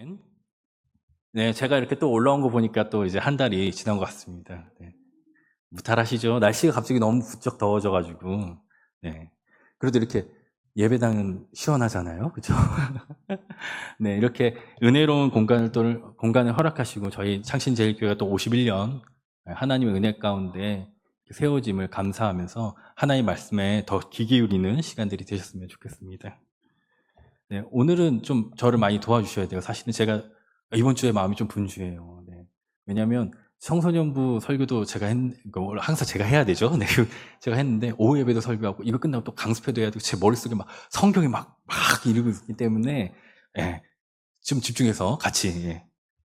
아멘. 네, 제가 이렇게 또 올라온 거 보니까 또 이제 한 달이 지난 것 같습니다. 네. 무탈하시죠? 날씨가 갑자기 너무 부쩍 더워져가지고. 네. 그래도 이렇게 예배당은 시원하잖아요. 그죠? 네, 이렇게 은혜로운 공간을 허락하시고 저희 창신제일교회가 또 51년 하나님의 은혜 가운데 세워짐을 감사하면서 하나님의 말씀에 더 귀 기울이는 시간들이 되셨으면 좋겠습니다. 네, 오늘은 좀 저를 많이 도와주셔야 돼요. 사실은 제가 이번 주에 마음이 좀 분주해요. 네. 왜냐하면 청소년부 설교도 항상 제가 해야 되죠. 네, 제가 했는데 오후 예배도 설교하고 이거 끝나고 또 강습회도 해야 되고 제 머릿속에 막 성경이 막 이러고 있기 때문에 예, 좀 집중해서 같이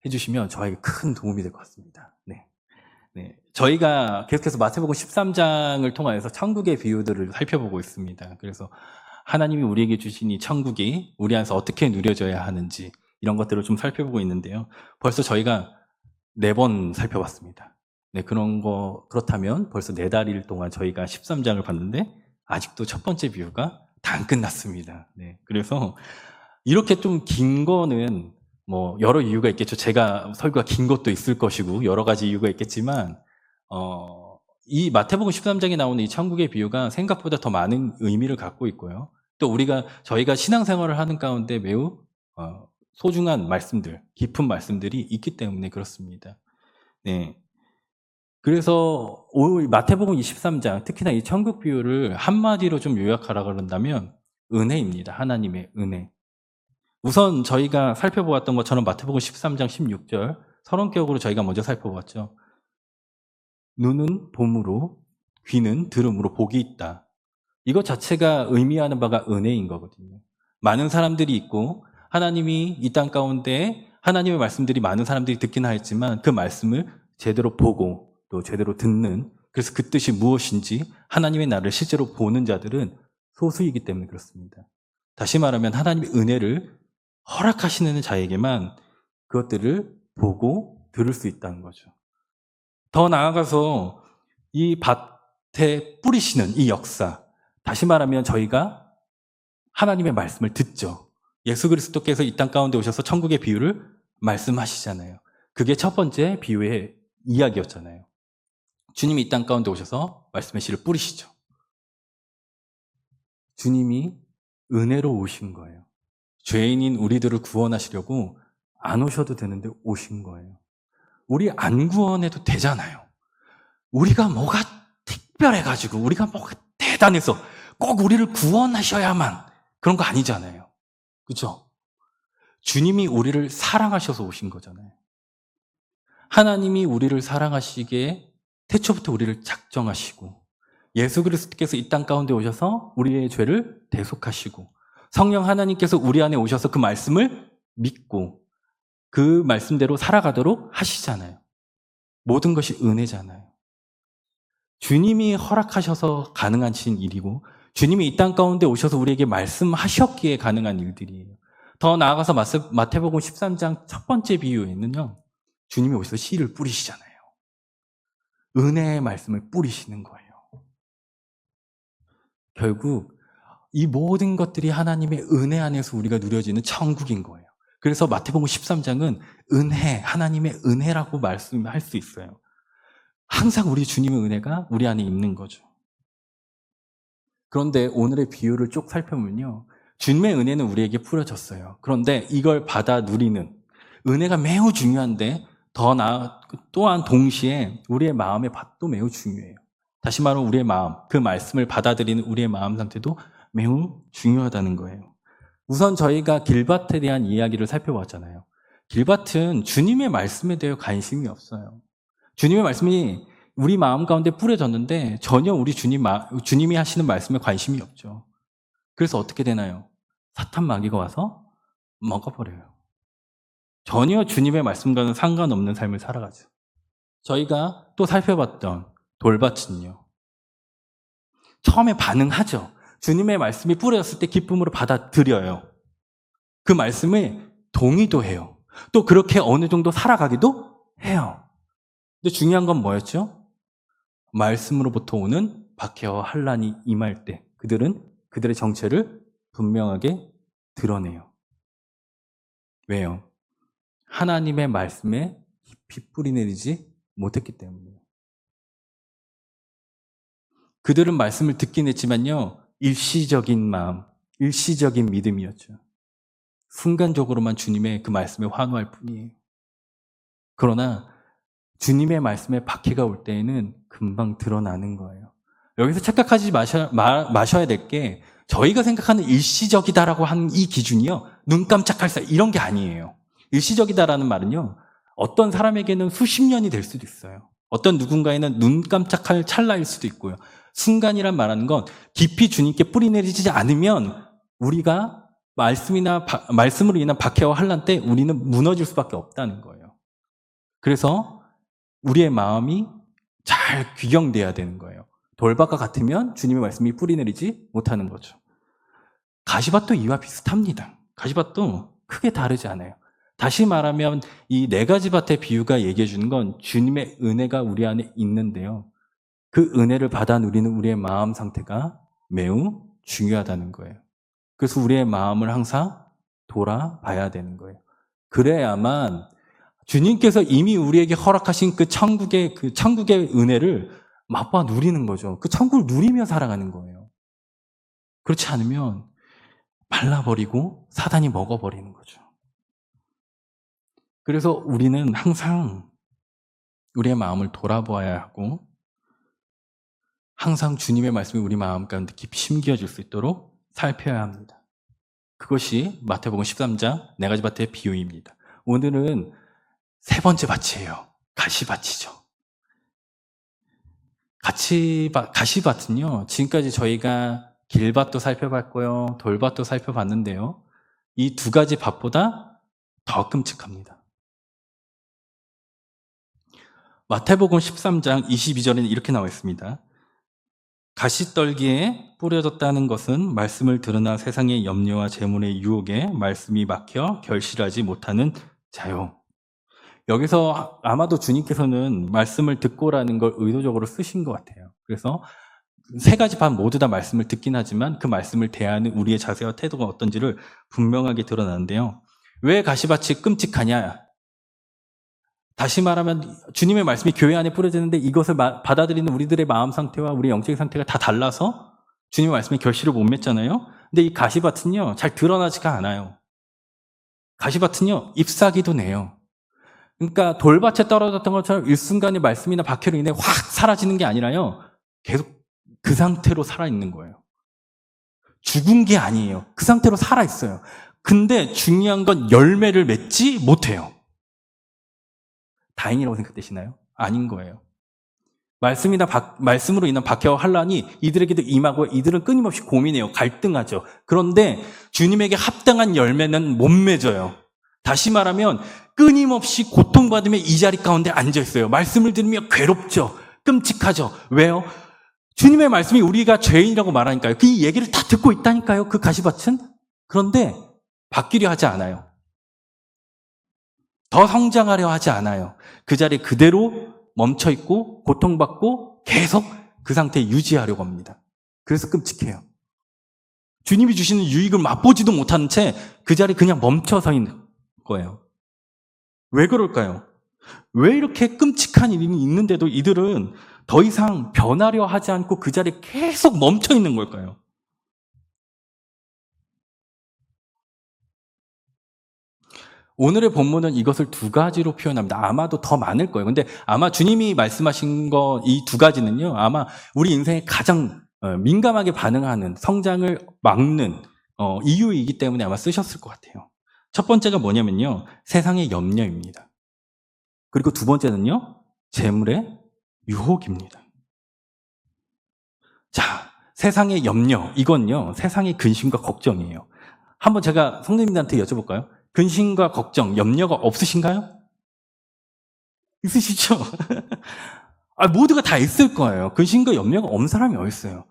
해주시면 저에게 큰 도움이 될 것 같습니다. 네. 네, 저희가 계속해서 마태복음 13장을 통하여서 천국의 비유들을 살펴보고 있습니다. 그래서 하나님이 우리에게 주신 이 천국이 우리 안에서 어떻게 누려져야 하는지 이런 것들을 좀 살펴보고 있는데요. 벌써 저희가 4번 살펴봤습니다. 네, 그렇다면 벌써 4달 동안 저희가 13장을 봤는데 아직도 첫 번째 비유가 다 안 끝났습니다. 네, 그래서 이렇게 좀 긴 거는 뭐 여러 이유가 있겠죠. 제가 설교가 긴 것도 있을 것이고 여러 가지 이유가 있겠지만 이 마태복음 13장에 나오는 이 천국의 비유가 생각보다 더 많은 의미를 갖고 있고요. 또 저희가 신앙생활을 하는 가운데 매우 소중한 말씀들, 깊은 말씀들이 있기 때문에 그렇습니다. 네. 그래서 마태복음 23장, 특히나 이 천국 비유를 한마디로 좀 요약하라 그런다면 은혜입니다. 하나님의 은혜. 우선 저희가 살펴보았던 것처럼 마태복음 13장 16절 서론격으로 저희가 먼저 살펴보았죠. 눈은 봄으로, 귀는 들음으로 복이 있다. 이것 자체가 의미하는 바가 은혜인 거거든요. 많은 사람들이 있고 하나님이 이 땅 가운데 하나님의 말씀들이 많은 사람들이 듣긴 하였지만 그 말씀을 제대로 보고 또 제대로 듣는, 그래서 그 뜻이 무엇인지 하나님의 나라를 실제로 보는 자들은 소수이기 때문에 그렇습니다. 다시 말하면 하나님의 은혜를 허락하시는 자에게만 그것들을 보고 들을 수 있다는 거죠. 더 나아가서 이 밭에 뿌리시는 이 역사, 다시 말하면 저희가 하나님의 말씀을 듣죠. 예수 그리스도께서 이 땅 가운데 오셔서 천국의 비유를 말씀하시잖아요. 그게 첫 번째 비유의 이야기였잖아요. 주님이 이 땅 가운데 오셔서 말씀의 씨를 뿌리시죠. 주님이 은혜로 오신 거예요. 죄인인 우리들을 구원하시려고 안 오셔도 되는데 오신 거예요. 우리 안 구원해도 되잖아요. 우리가 뭐가 특별해가지고 우리가 뭐가 대단해서 꼭 우리를 구원하셔야만 그런 거 아니잖아요. 그렇죠? 주님이 우리를 사랑하셔서 오신 거잖아요. 하나님이 우리를 사랑하시기에 태초부터 우리를 작정하시고 예수 그리스도께서 이 땅 가운데 오셔서 우리의 죄를 대속하시고 성령 하나님께서 우리 안에 오셔서 그 말씀을 믿고 그 말씀대로 살아가도록 하시잖아요. 모든 것이 은혜잖아요. 주님이 허락하셔서 가능한 일이고 주님이 이 땅 가운데 오셔서 우리에게 말씀하셨기에 가능한 일들이에요. 더 나아가서 마태복음 13장 첫 번째 비유에는요, 주님이 오셔서 씨를 뿌리시잖아요. 은혜의 말씀을 뿌리시는 거예요. 결국 이 모든 것들이 하나님의 은혜 안에서 우리가 누려지는 천국인 거예요. 그래서 마태복음 13장은 은혜, 하나님의 은혜라고 말씀할 수 있어요. 항상 우리 주님의 은혜가 우리 안에 있는 거죠. 그런데 오늘의 비유를 쭉 살펴보면요, 주님의 은혜는 우리에게 뿌려졌어요. 그런데 이걸 받아 누리는 은혜가 매우 중요한데 또한 동시에 우리의 마음의 밭도 매우 중요해요. 다시 말하면 우리의 마음, 그 말씀을 받아들이는 우리의 마음 상태도 매우 중요하다는 거예요. 우선 저희가 길밭에 대한 이야기를 살펴봤잖아요. 길밭은 주님의 말씀에 대해 관심이 없어요. 주님의 말씀이 우리 마음 가운데 뿌려졌는데 전혀 우리 주님이 하시는 말씀에 관심이 없죠. 그래서 어떻게 되나요? 사탄 마귀가 와서 먹어버려요. 전혀 주님의 말씀과는 상관없는 삶을 살아가죠. 저희가 또 살펴봤던 돌밭은요, 처음에 반응하죠. 주님의 말씀이 뿌려졌을 때 기쁨으로 받아들여요. 그 말씀에 동의도 해요. 또 그렇게 어느 정도 살아가기도 해요. 근데 중요한 건 뭐였죠? 말씀으로부터 오는 박해와 환난이 임할 때 그들은 그들의 정체를 분명하게 드러내요. 왜요? 하나님의 말씀에 깊이 뿌리내리지 못했기 때문이에요. 그들은 말씀을 듣긴 했지만요, 일시적인 마음, 일시적인 믿음이었죠. 순간적으로만 주님의 그 말씀에 환호할 뿐이에요. 그러나 주님의 말씀에 박해가 올 때에는 금방 드러나는 거예요. 여기서 착각하지 마셔야 될 게, 저희가 생각하는 일시적이다라고 하는 이 기준이요, 눈 깜짝할 사이 이런 게 아니에요. 일시적이다라는 말은요, 어떤 사람에게는 수십 년이 될 수도 있어요. 어떤 누군가에는 눈 깜짝할 찰나일 수도 있고요. 순간이란 말하는 건 깊이 주님께 뿌리내리지 않으면 우리가 말씀으로 인한 박해와 환난 때 우리는 무너질 수밖에 없다는 거예요. 그래서 우리의 마음이 잘 귀경돼야 되는 거예요. 돌밭과 같으면 주님의 말씀이 뿌리내리지 못하는 거죠. 가시밭도 이와 비슷합니다. 가시밭도 크게 다르지 않아요. 다시 말하면 이 네 가지 밭의 비유가 얘기해 주는 건 주님의 은혜가 우리 안에 있는데요, 그 은혜를 받아 누리는 우리의 마음 상태가 매우 중요하다는 거예요. 그래서 우리의 마음을 항상 돌아봐야 되는 거예요. 그래야만 주님께서 이미 우리에게 허락하신 그 천국의 은혜를 맛봐 누리는 거죠. 그 천국을 누리며 살아가는 거예요. 그렇지 않으면 발라버리고 사단이 먹어버리는 거죠. 그래서 우리는 항상 우리의 마음을 돌아보아야 하고, 항상 주님의 말씀이 우리 마음 가운데 깊이 심겨질 수 있도록 살펴야 합니다. 그것이 마태복음 13장 네 가지 밭의 비유입니다. 오늘은 세 번째 밭이에요. 가시밭이죠. 가시밭은요, 지금까지 저희가 길밭도 살펴봤고요, 돌밭도 살펴봤는데요, 이 두 가지 밭보다 더 끔찍합니다. 마태복음 13장 22절에는 이렇게 나와 있습니다. 가시떨기에 뿌려졌다는 것은 말씀을 들으나 세상의 염려와 재물의 유혹에 말씀이 막혀 결실하지 못하는 자요. 여기서 아마도 주님께서는 말씀을 듣고라는 걸 의도적으로 쓰신 것 같아요. 그래서 세 가지 반 모두 다 말씀을 듣긴 하지만 그 말씀을 대하는 우리의 자세와 태도가 어떤지를 분명하게 드러나는데요. 왜 가시밭이 끔찍하냐? 다시 말하면 주님의 말씀이 교회 안에 뿌려지는데 이것을 받아들이는 우리들의 마음 상태와 우리 영적인 상태가 다 달라서 주님의 말씀에 결실을 못 맺잖아요. 근데 이 가시밭은요, 잘 드러나지가 않아요. 가시밭은요, 잎사귀도 내요. 그러니까 돌밭에 떨어졌던 것처럼 일순간에 말씀이나 박해로 인해 확 사라지는 게 아니라요, 계속 그 상태로 살아있는 거예요. 죽은 게 아니에요. 그 상태로 살아있어요. 근데 중요한 건 열매를 맺지 못해요. 다행이라고 생각되시나요? 아닌 거예요. 말씀으로 인한 박해와 환난이 이들에게도 임하고 이들은 끊임없이 고민해요. 갈등하죠. 그런데 주님에게 합당한 열매는 못 맺어요. 다시 말하면 끊임없이 고통받으며 이 자리 가운데 앉아있어요. 말씀을 들으며 괴롭죠. 끔찍하죠. 왜요? 주님의 말씀이 우리가 죄인이라고 말하니까요. 그 얘기를 다 듣고 있다니까요. 그 가시밭은. 그런데 바뀌려 하지 않아요. 더 성장하려 하지 않아요. 그 자리에 그대로 멈춰있고 고통받고 계속 그 상태에 유지하려고 합니다. 그래서 끔찍해요. 주님이 주시는 유익을 맛보지도 못한 채 그 자리에 그냥 멈춰서 있는 거예요. 왜 그럴까요? 왜 이렇게 끔찍한 일이 있는데도 이들은 더 이상 변하려 하지 않고 그 자리에 계속 멈춰 있는 걸까요? 오늘의 본문은 이것을 두 가지로 표현합니다. 아마도 더 많을 거예요. 근데 아마 주님이 말씀하신 거 이 두 가지는요, 아마 우리 인생에 가장 민감하게 반응하는, 성장을 막는 이유이기 때문에 아마 쓰셨을 것 같아요. 첫 번째가 뭐냐면요, 세상의 염려입니다. 그리고 두 번째는요, 재물의 유혹입니다. 자, 세상의 염려, 이건요, 세상의 근심과 걱정이에요. 한번 제가 성도님들한테 여쭤볼까요? 근심과 걱정, 염려가 없으신가요? 있으시죠? 모두가 다 있을 거예요. 근심과 염려가 없는 사람이 어디 있어요?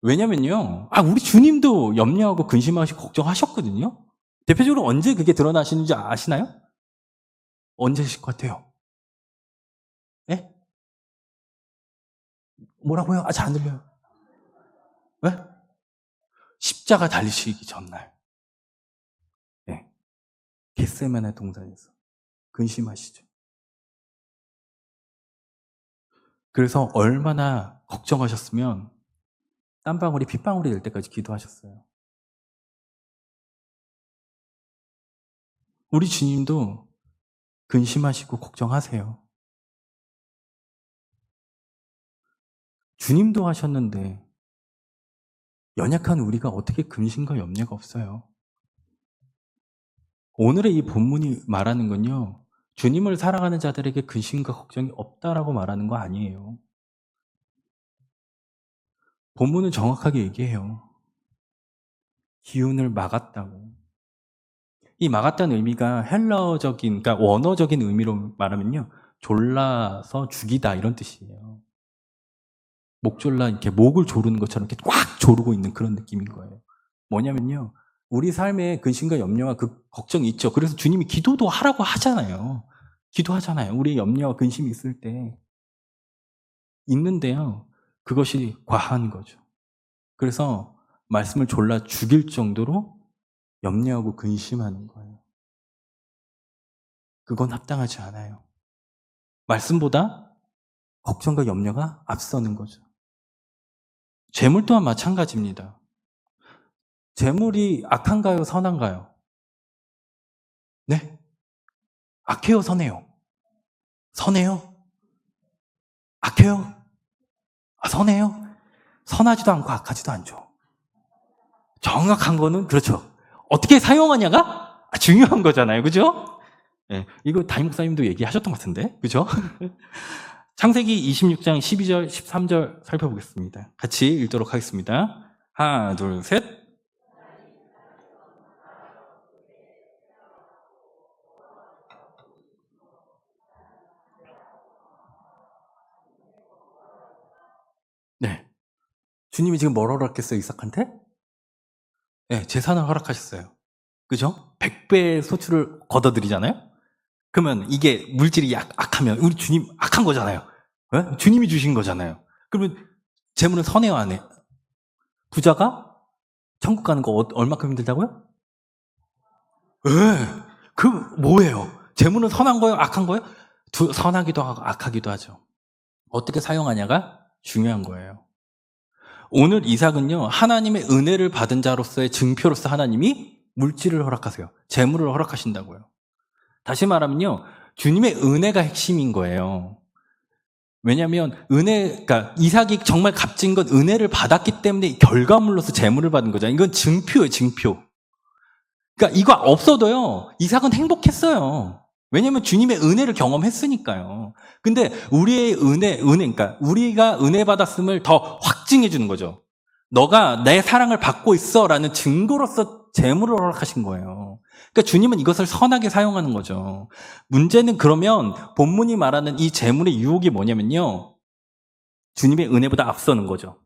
왜냐면요, 우리 주님도 염려하고 근심하시고 걱정하셨거든요? 대표적으로 언제 그게 드러나시는지 아시나요? 언제실 것 같아요? 예? 뭐라고요? 잘 안 들려요. 왜? 십자가 달리시기 전날. 네. 겟세마네 동산에서. 근심하시죠. 그래서 얼마나 걱정하셨으면 땀방울이 핏방울이 될 때까지 기도하셨어요. 우리 주님도 근심하시고 걱정하세요. 주님도 하셨는데 연약한 우리가 어떻게 근심과 염려가 없어요? 오늘의 이 본문이 말하는 건요, 주님을 사랑하는 자들에게 근심과 걱정이 없다라고 말하는 거 아니에요. 본문은 정확하게 얘기해요. 기운을 막았다고. 이 막았다는 의미가 헬라어적인, 그러니까 원어적인 의미로 말하면요, 졸라서 죽이다 이런 뜻이에요. 목졸라 이렇게 목을 조르는 것처럼 이렇게 꽉 조르고 있는 그런 느낌인 거예요. 뭐냐면요, 우리 삶에 근심과 염려와 그 걱정이 있죠. 그래서 주님이 기도도 하라고 하잖아요. 기도하잖아요. 우리 염려와 근심이 있을 때 있는데요, 그것이 과한 거죠. 그래서 말씀을 졸라 죽일 정도로 염려하고 근심하는 거예요. 그건 합당하지 않아요. 말씀보다 걱정과 염려가 앞서는 거죠. 재물 또한 마찬가지입니다. 재물이 악한가요, 선한가요? 네? 악해요, 선해요? 선해요? 악해요? 선해요? 선하지도 않고 악하지도 않죠. 정확한 거는 그렇죠. 어떻게 사용하냐가 중요한 거잖아요. 그죠? 네, 이거 담임 목사님도 얘기하셨던 것 같은데. 그죠? 창세기 26장 12절, 13절 살펴보겠습니다. 같이 읽도록 하겠습니다. 하나, 둘, 셋. 네. 주님이 지금 뭘 허락했어요, 이삭한테? 네, 재산을 허락하셨어요. 그죠? 100배의 소출을 걷어들이잖아요? 그러면 이게 물질이 악하면 우리 주님 악한 거잖아요. 네? 주님이 주신 거잖아요. 그러면 재물은 선해요, 안 해? 부자가 천국 가는 거 얼마큼 힘들다고요? 예. 그 뭐예요? 재물은 선한 거예요? 악한 거예요? 선하기도 하고 악하기도 하죠. 어떻게 사용하냐가 중요한 거예요. 오늘 이삭은요, 하나님의 은혜를 받은 자로서의 증표로서 하나님이 물질을 허락하세요. 재물을 허락하신다고요. 다시 말하면요, 주님의 은혜가 핵심인 거예요. 왜냐하면 그러니까 이삭이 정말 값진 건 은혜를 받았기 때문에 결과물로서 재물을 받은 거잖아요. 이건 증표예요, 증표. 그러니까 이거 없어도요, 이삭은 행복했어요. 왜냐하면 주님의 은혜를 경험했으니까요. 근데 우리의 그러니까 우리가 은혜 받았음을 더 확증해 주는 거죠. 너가 내 사랑을 받고 있어라는 증거로서 재물을 허락하신 거예요. 그러니까 주님은 이것을 선하게 사용하는 거죠. 문제는 그러면 본문이 말하는 이 재물의 유혹이 뭐냐면요, 주님의 은혜보다 앞서는 거죠.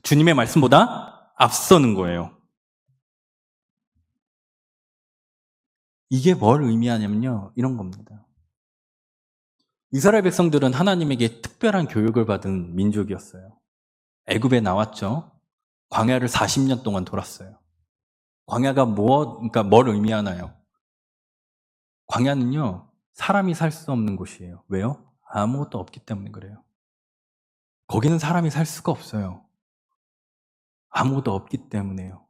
주님의 말씀보다 앞서는 거예요. 이게 뭘 의미하냐면요, 이런 겁니다. 이스라엘 백성들은 하나님에게 특별한 교육을 받은 민족이었어요. 애굽에 나왔죠. 광야를 40년 동안 돌았어요. 광야가 그러니까 뭘 의미하나요? 광야는요, 사람이 살 수 없는 곳이에요. 왜요? 아무것도 없기 때문에 그래요. 거기는 사람이 살 수가 없어요. 아무것도 없기 때문에요.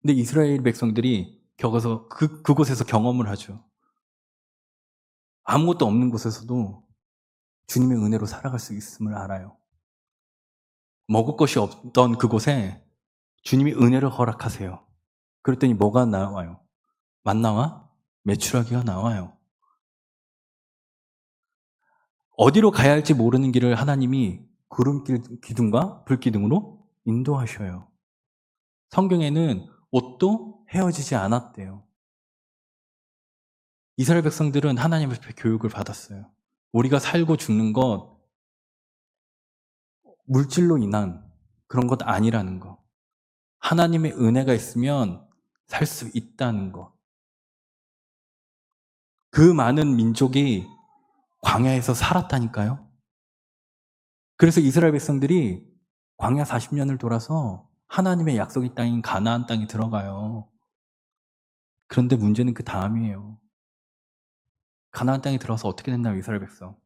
근데 이스라엘 백성들이 그곳에서 경험을 하죠. 아무것도 없는 곳에서도 주님의 은혜로 살아갈 수 있음을 알아요. 먹을 것이 없던 그곳에 주님이 은혜를 허락하세요. 그랬더니 뭐가 나와요? 만나와 메추라기가 나와요. 어디로 가야 할지 모르는 길을 하나님이 기둥과 불기둥으로 인도하셔요. 성경에는 옷도 헤어지지 않았대요. 이스라엘 백성들은 하나님 앞에 교육을 받았어요. 우리가 살고 죽는 것, 물질로 인한 그런 것 아니라는 거. 하나님의 은혜가 있으면 살 수 있다는 것. 그 많은 민족이 광야에서 살았다니까요. 그래서 이스라엘 백성들이 광야 40년을 돌아서 하나님의 약속의 땅인 가나안 땅에 들어가요. 그런데 문제는 그 다음이에요. 가나안 땅에 들어서 어떻게 됐나요, 이스라엘 백성?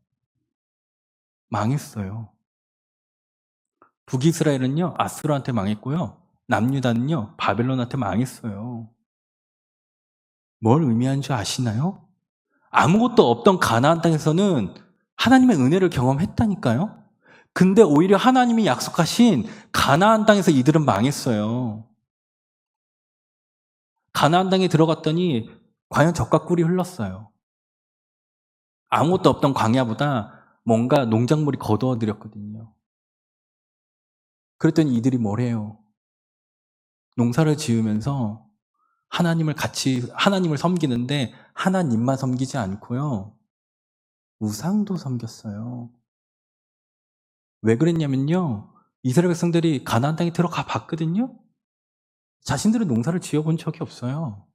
망했어요. 북이스라엘은요, 아수르한테 망했고요. 남유다는요, 바벨론한테 망했어요. 뭘 의미하는 줄 아시나요? 아무것도 없던 가나안 땅에서는 하나님의 은혜를 경험했다니까요. 근데 오히려 하나님이 약속하신 가나안 땅에서 이들은 망했어요. 가나안 땅에 들어갔더니 과연 젖과 꿀이 흘렀어요. 아무것도 없던 광야보다 뭔가 농작물이 거두어들였거든요. 그랬더니 이들이 뭐래요? 농사를 지으면서 하나님을 섬기는데 하나님만 섬기지 않고요. 우상도 섬겼어요. 왜 그랬냐면요. 이스라엘 백성들이 가나안 땅에 들어가 봤거든요. 자신들은 농사를 지어본 적이 없어요.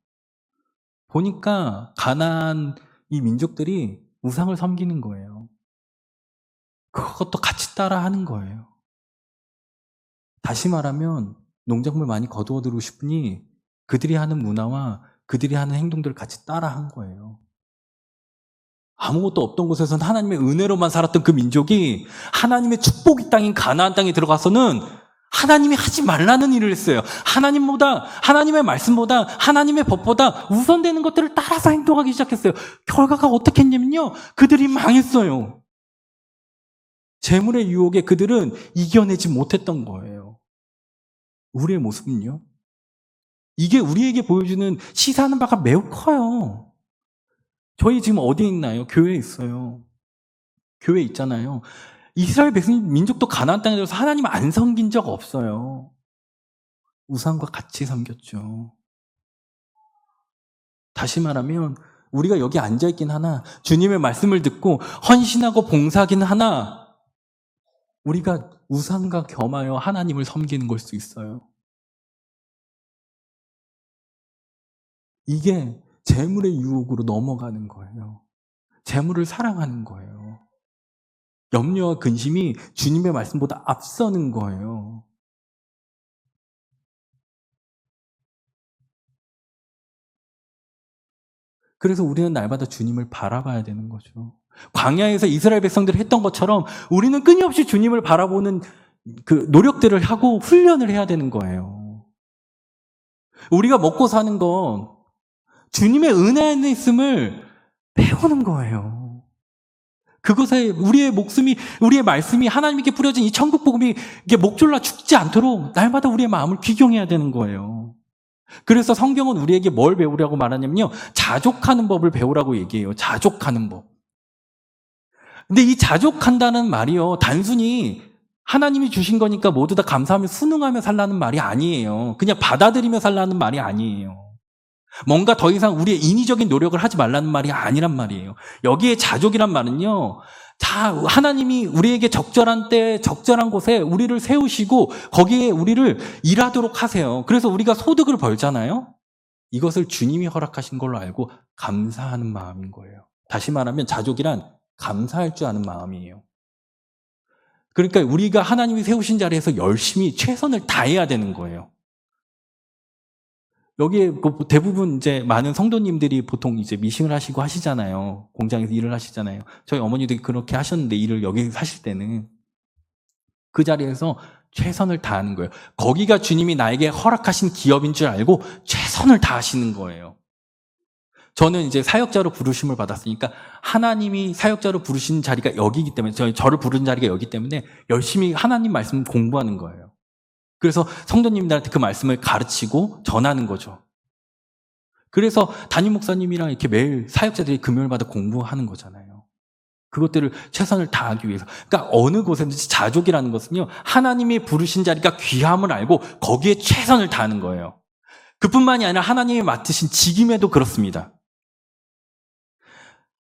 보니까 가나안 이 민족들이 우상을 섬기는 거예요. 그것도 같이 따라 하는 거예요. 다시 말하면 농작물 많이 거두어 들고 싶으니 그들이 하는 문화와 그들이 하는 행동들을 같이 따라 한 거예요. 아무것도 없던 곳에서는 하나님의 은혜로만 살았던 그 민족이 하나님의 축복의 땅인 가나안 땅에 들어가서는 하나님이 하지 말라는 일을 했어요. 하나님의 말씀보다, 하나님의 법보다 우선되는 것들을 따라서 행동하기 시작했어요. 결과가 어떻게 했냐면요. 그들이 망했어요. 재물의 유혹에 그들은 이겨내지 못했던 거예요. 우리의 모습은요? 이게 우리에게 보여주는 시사하는 바가 매우 커요. 저희 지금 어디에 있나요? 교회에 있어요. 교회에 있잖아요. 이스라엘 민족도 가나안 땅에 들어서 하나님 안 섬긴 적 없어요. 우상과 같이 섬겼죠. 다시 말하면 우리가 여기 앉아있긴 하나 주님의 말씀을 듣고 헌신하고 봉사하긴 하나 우리가 우상과 겸하여 하나님을 섬기는 걸 수 있어요. 이게 재물의 유혹으로 넘어가는 거예요. 재물을 사랑하는 거예요. 염려와 근심이 주님의 말씀보다 앞서는 거예요. 그래서 우리는 날마다 주님을 바라봐야 되는 거죠. 광야에서 이스라엘 백성들이 했던 것처럼 우리는 끊임없이 주님을 바라보는 그 노력들을 하고 훈련을 해야 되는 거예요. 우리가 먹고 사는 건 주님의 은혜 안에 있음을 배우는 거예요. 그것에 우리의 목숨이, 우리의 말씀이 하나님께 뿌려진 이 천국 복음이 이게 목졸라 죽지 않도록 날마다 우리의 마음을 귀경해야 되는 거예요. 그래서 성경은 우리에게 뭘 배우라고 말하냐면요. 자족하는 법을 배우라고 얘기해요. 자족하는 법. 근데 이 자족한다는 말이요. 단순히 하나님이 주신 거니까 모두 다 감사하며 순응하며 살라는 말이 아니에요. 그냥 받아들이며 살라는 말이 아니에요. 뭔가 더 이상 우리의 인위적인 노력을 하지 말라는 말이 아니란 말이에요. 여기에 자족이란 말은요. 하나님이 우리에게 적절한 때 적절한 곳에 우리를 세우시고 거기에 우리를 일하도록 하세요. 그래서 우리가 소득을 벌잖아요. 이것을 주님이 허락하신 걸로 알고 감사하는 마음인 거예요. 다시 말하면 자족이란 감사할 줄 아는 마음이에요. 그러니까 우리가 하나님이 세우신 자리에서 열심히 최선을 다해야 되는 거예요. 여기에 대부분 이제 많은 성도님들이 보통 이제 미싱을 하시고 하시잖아요. 공장에서 일을 하시잖아요. 저희 어머니도 그렇게 하셨는데 일을 여기 사실 때는 그 자리에서 최선을 다하는 거예요. 거기가 주님이 나에게 허락하신 기업인 줄 알고 최선을 다하시는 거예요. 저는 이제 사역자로 부르심을 받았으니까 하나님이 사역자로 부르신 자리가 여기이기 때문에 저를 부른 자리가 여기 때문에 열심히 하나님 말씀 공부하는 거예요. 그래서 성도님들한테 그 말씀을 가르치고 전하는 거죠. 그래서 담임 목사님이랑 이렇게 매일 사역자들이 금요일마다 공부하는 거잖아요. 그것들을 최선을 다하기 위해서. 그러니까 어느 곳에든지 자족이라는 것은요. 하나님이 부르신 자리가 귀함을 알고 거기에 최선을 다하는 거예요. 그뿐만이 아니라 하나님이 맡으신 직임에도 그렇습니다.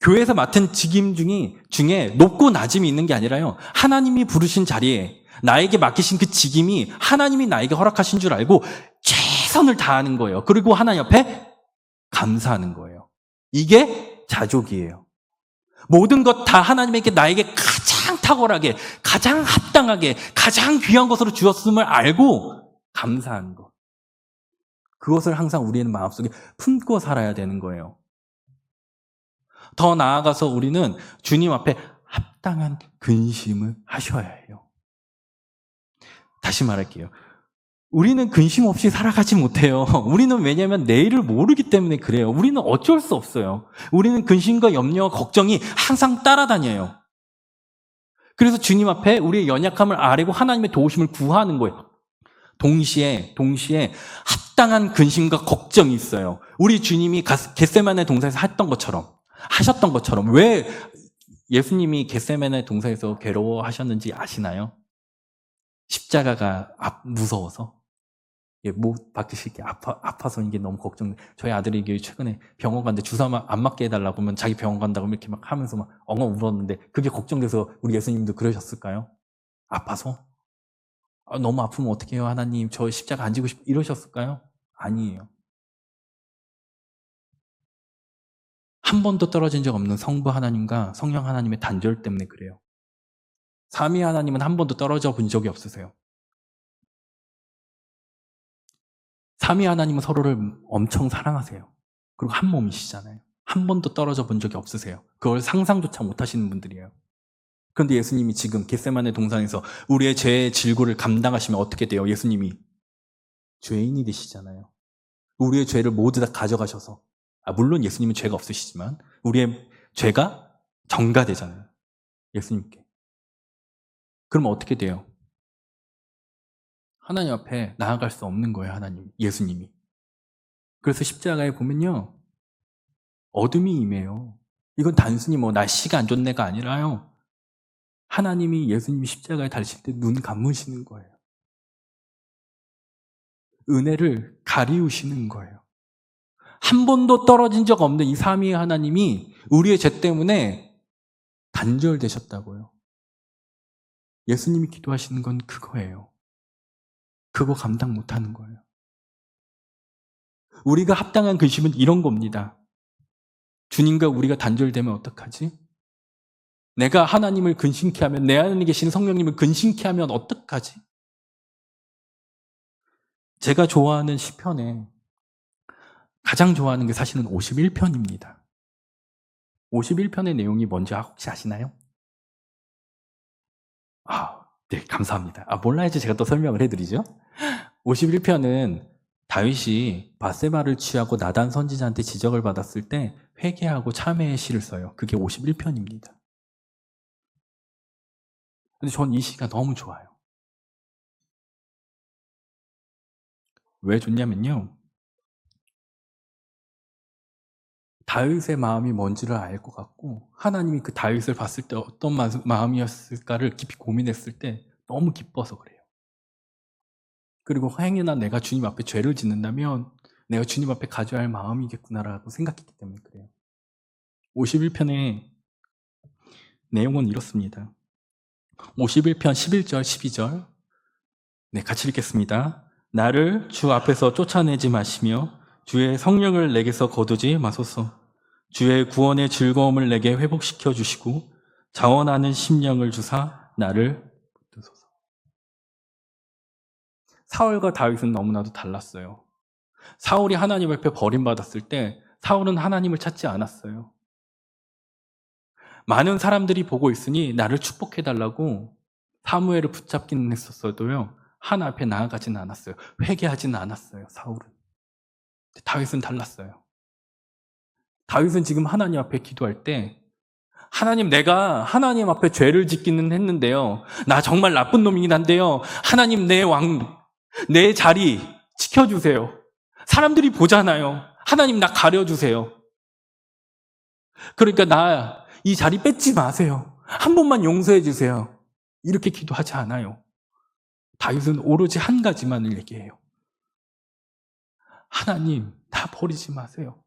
교회에서 맡은 직임 중에 높고 낮음이 있는 게 아니라요. 하나님이 부르신 자리에 나에게 맡기신 그 직임이 하나님이 나에게 허락하신 줄 알고 최선을 다하는 거예요. 그리고 하나님 앞에 감사하는 거예요. 이게 자족이에요. 모든 것 다 하나님에게 나에게 가장 탁월하게, 가장 합당하게, 가장 귀한 것으로 주었음을 알고 감사하는 것. 그것을 항상 우리는 마음속에 품고 살아야 되는 거예요. 더 나아가서 우리는 주님 앞에 합당한 근심을 하셔야 해요. 다시 말할게요. 우리는 근심 없이 살아가지 못해요. 우리는 왜냐하면 내일을 모르기 때문에 그래요. 우리는 어쩔 수 없어요. 우리는 근심과 염려와 걱정이 항상 따라다녀요. 그래서 주님 앞에 우리의 연약함을 아뢰고 하나님의 도우심을 구하는 거예요. 동시에 합당한 근심과 걱정이 있어요. 우리 주님이 겟세마네 동산에서 하셨던 것처럼 왜 예수님이 겟세마네 동산에서 괴로워하셨는지 아시나요? 십자가가 무서워서. 못 박히실게 아파서 이게 너무 걱정. 저희 아들이 최근에 병원 갔는데 주사 안 맞게 해달라고 하면 자기 병원 간다고 이렇게 막 하면서 막 엉엉 울었는데 그게 걱정돼서 우리 예수님도 그러셨을까요? 아파서? 너무 아프면 어떡해요 하나님, 저 십자가 안 지고 싶 이러셨을까요? 아니에요. 한 번도 떨어진 적 없는 성부 하나님과 성령 하나님의 단절 때문에 그래요. 삼위 하나님은 한 번도 떨어져 본 적이 없으세요. 삼위 하나님은 서로를 엄청 사랑하세요. 그리고 한 몸이시잖아요. 한 번도 떨어져 본 적이 없으세요. 그걸 상상조차 못 하시는 분들이에요. 그런데 예수님이 지금 겟세마네 동산에서 우리의 죄의 질고를 감당하시면 어떻게 돼요? 예수님이 죄인이 되시잖아요. 우리의 죄를 모두 다 가져가셔서, 물론 예수님은 죄가 없으시지만 우리의 죄가 전가되잖아요. 예수님께. 그러면 어떻게 돼요? 하나님 앞에 나아갈 수 없는 거예요. 예수님이. 그래서 십자가에 보면요, 어둠이 임해요. 이건 단순히 날씨가 안 좋네가 아니라요, 하나님이 예수님이 십자가에 달리실 때 눈 감으시는 거예요. 은혜를 가리우시는 거예요. 한 번도 떨어진 적 없는 이 삼위의 하나님이 우리의 죄 때문에 단절되셨다고요. 예수님이 기도하시는 건 그거예요. 그거 감당 못하는 거예요. 우리가 합당한 근심은 이런 겁니다. 주님과 우리가 단절되면 어떡하지? 내가 하나님을 근심케 하면, 내 안에 계신 성령님을 근심케 하면 어떡하지? 제가 좋아하는 시편에 가장 좋아하는 게 사실은 51편입니다. 51편의 내용이 뭔지 혹시 아시나요? 네, 감사합니다. 몰라야지 제가 또 설명을 해드리죠. 51편은 다윗이 밧세바를 취하고 나단 선지자한테 지적을 받았을 때 회개하고 참회의 시를 써요. 그게 51편입니다. 근데 전 이 시가 너무 좋아요. 왜 좋냐면요, 다윗의 마음이 뭔지를 알 것 같고, 하나님이 그 다윗을 봤을 때 어떤 마음이었을까를 깊이 고민했을 때 너무 기뻐서 그래요. 그리고 행여나 내가 주님 앞에 죄를 짓는다면 내가 주님 앞에 가져야 할 마음이겠구나라고 생각했기 때문에 그래요. 51편의 내용은 이렇습니다. 51편 11절 12절 네, 같이 읽겠습니다. 나를 주 앞에서 쫓아내지 마시며 주의 성령을 내게서 거두지 마소서. 주의 구원의 즐거움을 내게 회복시켜 주시고 자원하는 심령을 주사 나를 붙드소서. 사울과 다윗은 너무나도 달랐어요. 사울이 하나님 앞에 버림받았을 때 사울은 하나님을 찾지 않았어요. 많은 사람들이 보고 있으니 나를 축복해달라고 사무엘을 붙잡기는 했었어도요, 하나님 앞에 나아가지는 않았어요. 회개하지는 않았어요. 사울은. 다윗은 달랐어요. 다윗은 지금 하나님 앞에 기도할 때, 하나님, 내가 하나님 앞에 죄를 짓기는 했는데요, 나 정말 나쁜 놈이긴 한데요, 하나님, 내 자리 지켜주세요. 사람들이 보잖아요. 하나님, 나 가려주세요. 그러니까 나 이 자리 뺏지 마세요. 한 번만 용서해 주세요. 이렇게 기도하지 않아요. 다윗은 오로지 한 가지만을 얘기해요. 하나님, 나 버리지 마세요.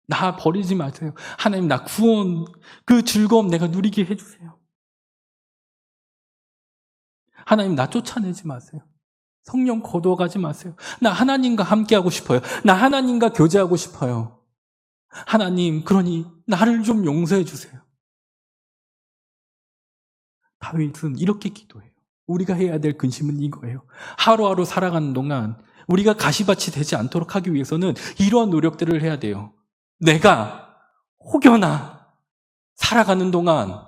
나 버리지 마세요. 하나님, 나 구원, 그 즐거움 내가 누리게 해주세요. 하나님, 나 쫓아내지 마세요. 성령 거두어가지 마세요. 나 하나님과 함께하고 싶어요. 나 하나님과 교제하고 싶어요. 하나님, 그러니 나를 좀 용서해 주세요. 다윗은 이렇게 기도해요. 우리가 해야 될 근심은 이거예요. 하루하루 살아가는 동안 우리가 가시밭이 되지 않도록 하기 위해서는 이러한 노력들을 해야 돼요. 내가 혹여나 살아가는 동안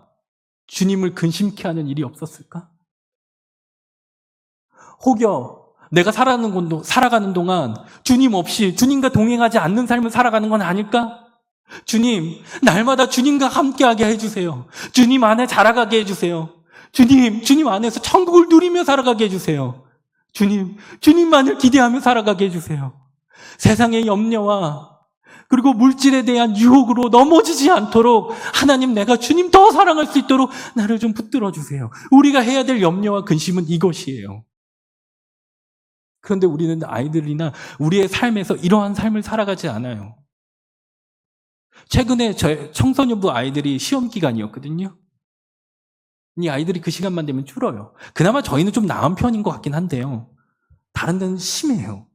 주님을 근심케 하는 일이 없었을까? 혹여 내가 살아가는 동안 주님 없이 주님과 동행하지 않는 삶을 살아가는 건 아닐까? 주님, 날마다 주님과 함께하게 해주세요. 주님 안에 자라가게 해주세요. 주님 안에서 천국을 누리며 살아가게 해주세요. 주님만을 기대하며 살아가게 해주세요. 세상의 염려와 그리고 물질에 대한 유혹으로 넘어지지 않도록 하나님, 내가 주님 더 사랑할 수 있도록 나를 좀 붙들어 주세요. 우리가 해야 될 염려와 근심은 이것이에요. 그런데 우리는 아이들이나 우리의 삶에서 이러한 삶을 살아가지 않아요. 최근에 저희 청소년부 아이들이 시험 기간이었거든요. 이 아이들이 그 시간만 되면 줄어요. 그나마 저희는 좀 나은 편인 것 같긴 한데요. 다른 데는 심해요.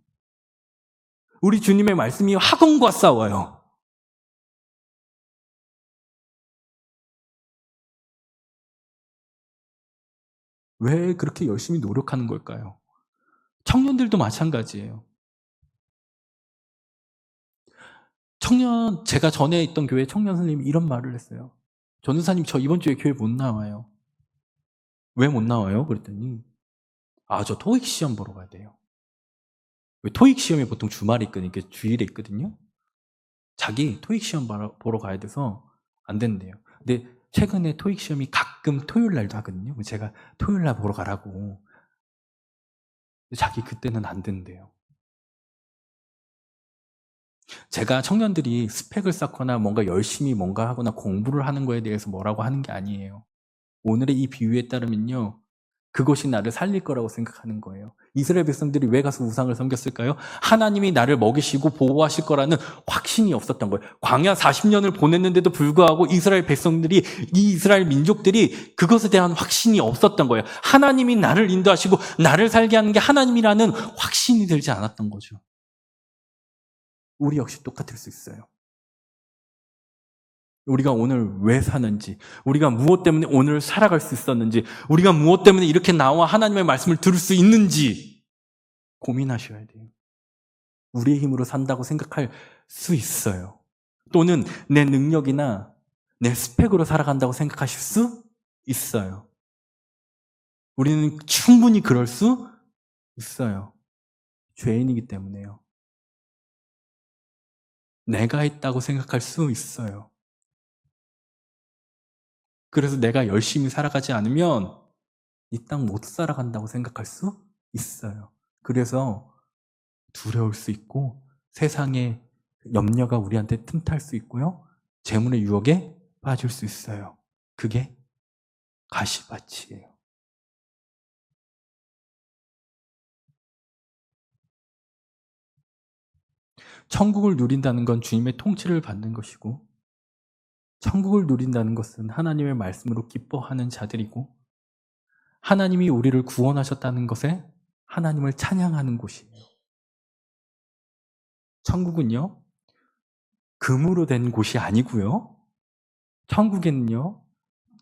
우리 주님의 말씀이 학원과 싸워요. 왜 그렇게 열심히 노력하는 걸까요? 청년들도 마찬가지예요. 제가 전에 있던 교회 청년 선생님이 이런 말을 했어요. 전도사님, 저 이번 주에 교회 못 나와요. 왜 못 나와요? 그랬더니, 저 토익 시험 보러 가야 돼요. 왜 토익 시험이 보통 주말에 있거든요. 주일에 있거든요. 자기 토익 시험 보러 가야 돼서 안 된대요. 근데 최근에 토익 시험이 가끔 토요일 날도 하거든요. 제가 토요일 날 보러 가라고. 자기 그때는 안 된대요. 제가 청년들이 스펙을 쌓거나 뭔가 열심히 뭔가 하거나 공부를 하는 거에 대해서 뭐라고 하는 게 아니에요. 오늘의 이 비유에 따르면요, 그것이 나를 살릴 거라고 생각하는 거예요. 이스라엘 백성들이 왜 가서 우상을 섬겼을까요? 하나님이 나를 먹이시고 보호하실 거라는 확신이 없었던 거예요. 광야 40년을 보냈는데도 불구하고 이스라엘 백성들이, 이 이스라엘 민족들이 그것에 대한 확신이 없었던 거예요. 하나님이 나를 인도하시고 나를 살게 하는 게 하나님이라는 확신이 들지 않았던 거죠. 우리 역시 똑같을 수 있어요. 우리가 오늘 왜 사는지, 우리가 무엇 때문에 오늘 살아갈 수 있었는지, 우리가 무엇 때문에 이렇게 나와 하나님의 말씀을 들을 수 있는지 고민하셔야 돼요. 우리의 힘으로 산다고 생각할 수 있어요. 또는 내 능력이나 내 스펙으로 살아간다고 생각하실 수 있어요. 우리는 충분히 그럴 수 있어요. 죄인이기 때문에요. 내가 있다고 생각할 수 있어요. 그래서 내가 열심히 살아가지 않으면 이 땅 못 살아간다고 생각할 수 있어요. 그래서 두려울 수 있고 세상의 염려가 우리한테 틈탈 수 있고요. 재물의 유혹에 빠질 수 있어요. 그게 가시밭이에요. 천국을 누린다는 건 주님의 통치를 받는 것이고, 천국을 누린다는 것은 하나님의 말씀으로 기뻐하는 자들이고, 하나님이 우리를 구원하셨다는 것에 하나님을 찬양하는 곳이에요. 천국은요, 금으로 된 곳이 아니고요. 천국에는요,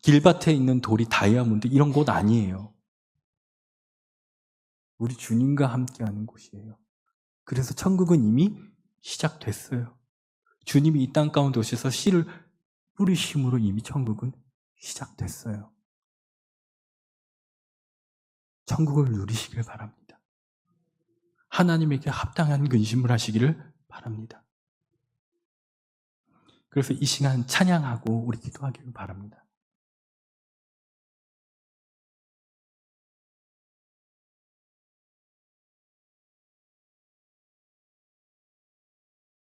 길밭에 있는 돌이 다이아몬드 이런 곳 아니에요. 우리 주님과 함께하는 곳이에요. 그래서 천국은 이미 시작됐어요. 주님이 이 땅 가운데 오셔서 씨를 뿌리심으로 이미 천국은 시작됐어요. 천국을 누리시길 바랍니다. 하나님에게 합당한 근심을 하시기를 바랍니다. 그래서 이 시간 찬양하고 우리 기도하기를 바랍니다.